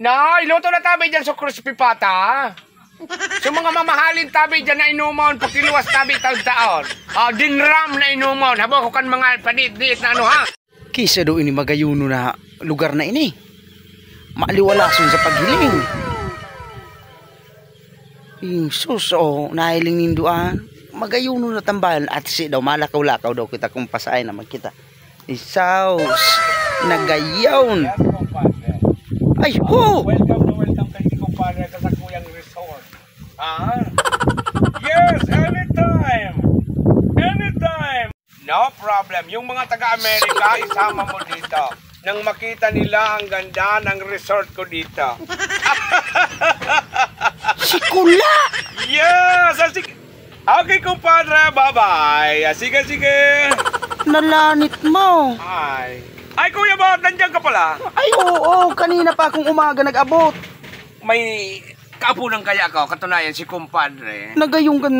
Na, iluto na tabi dyan sa crispy pata. So mga mamahalin tabi dyan na inumon, pakiluwas tabi taon-taon. Dinram na inumon, habo ko kan mga panit-diit na ano ha. Kisa do ini magayuno na lugar na ini. Maaliwalason sa paghiling. Sus, nahiling ninduan. Magayuno na tambalan at si daw malakaw-lakaw daw kita kung pasay naman kita. Isaus, nagayawn. Ay, ho! Welcome kay Kumpare sa Sakuyang Resort. Yes, anytime! Anytime! No problem. Yung mga taga-Amerika, isama mo dito. Nang makita nila ang ganda ng resort ko dito. Si Kula! Yes! Okay, kumpadre. Bye-bye. Sige. Nalanit mo. Ay, Kuya Bot, nandiyan ka pala. Ay, oo, kanina pa akong umaga nag-abot. May kaapunan kaya ako, katunayan si kumpadre. Nagayong kan,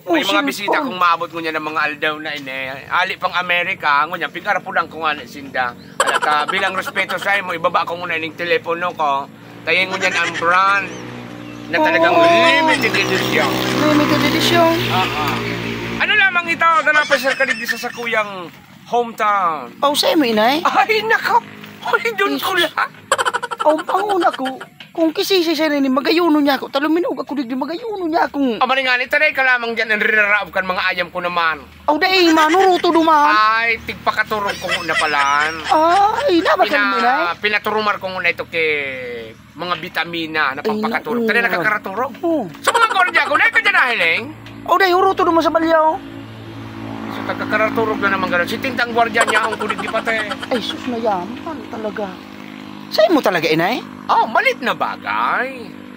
May mga bisita kung maabot ngunya ng mga aldaw na ine. Ali pang Amerika, ngunya, pigarapudan ko nga na sinda. Alata, bilang respeto sa mo, ibaba ko muna yung telepono ko. Tayo ngunya ang brand na talagang limited edition. Limited edition? Ano lamang ito, nalapasyal ka dito sa Sakuyang hometown. Pausay mo, inay? Ay, nako! Ay, doon ko lang. Panguna ko. Kung kisisi siya rin, magayuno niya ako. Taluminog ako digdi, magayuno niya akong... Amaringan, itaray ka lamang dyan, ang rinaraab kan mga ayam ko naman. Dahi, manuruto duman. Ay, tigpakaturong ko muna palan. Ay, naman ka naman, inay? Pinaturumar ko muna ito kay mga vitamina na pampakaturong. Taray nakakaraturong. Sa mga gordya ko, nahin ka dyan nahiling? Dahi, uruto duman sa balyaw. So, nagkakaraturong na naman gano'n. Si Tintang Gwardiya niya ang kulit di pate. Ay, sus na yaman talaga. Sa'yo mo talaga, inay? Malit na bagay.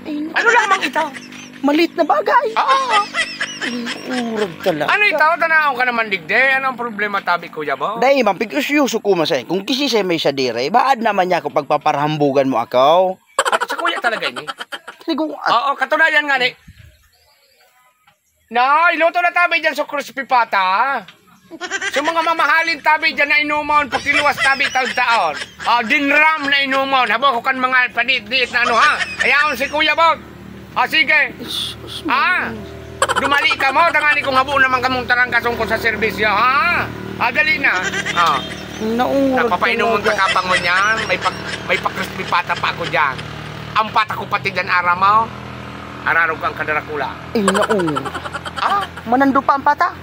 Ay, Ano lamang ito? malit na bagay. Ay, urag talaga. ano ito? Tanaon ka naman digde. Ano ang problema tabi, Kuya Bo? Dahi, mampig-usyuso ko masay. Kung kisi siya may sadire, baad naman niya ako pagpaparhambugan mo akaw. At sa kuya talaga ini? Ligong Katunayan nga ni. Na, iluto na tabi dyan sa crispy pata. So mga mamahalin tabi dyan na inumon, pakiluwas tabi taon-taon. Dinram na inumon, habo ko kan mga panit-diit na ano ha. Ayaon si Kuya Bot. Sige. Dumali ka mo, tangani kong habo naman kamong tarang kasungkol sa serbisyo ha. Dali na. Naurag Napapainuman ka kapang mo niyan. May pa-crispy pata pa ako dyan. Ang pata ko pati dyan ara mo. Ararog kang kadarakula. Ay, naurag. Manando pa ang pata?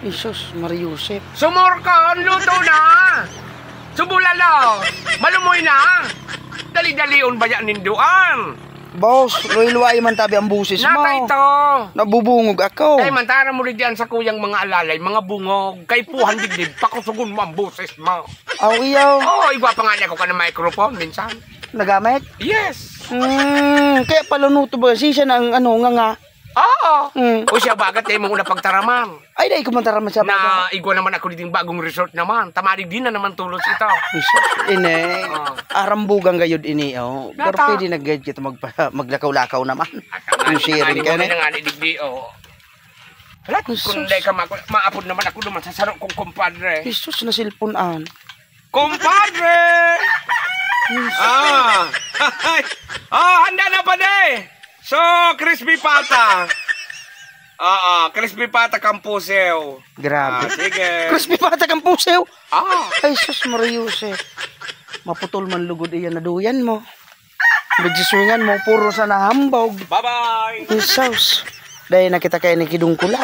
Isus, Mariusep. Sumurkon, luto na! Subulalo! Malumoy na! Dali-dalion ba yan ninduan? Boss, luay-luay man tabi ang busis mo. Nata ito! Nabubungog ako. Ay, mantara mo rin diyan sa kuyang mga alalay, mga bungog. Kay puhan digdig, pakusugon mo ang busis mo. Iyaw. Igwa pa nga niya ko ka ng microphone minsan. Nagamit? Yes! Kaya pala nuto ba? Siya na ang nga. O siya bagat mong una pagtaraman. Ay, dahil kumantaraman siya na igwa naman ako dito bagong resort naman. Tamarig din na naman tulos ito. Ine, arambugang gayod ini. Pero pwede nag-guide kita maglakaw-lakaw naman. Yung sharing ka na. Halat, kung ka maapod naman ako naman sa sarong kong kumpadre. Jesus na silpunan. Kumpadre! Handa na pa de! So, crispy pata. Crispy pata kampusew. Grabe. Sige. Crispy pata kampusew? Ay, sus, Mariusep. Maputol man lugod iyan na duyan mo. Nagsiswingan mo, puro sa nahambog. Bye-bye. Jesus. Dahil nakita kayo ni Kidungkula.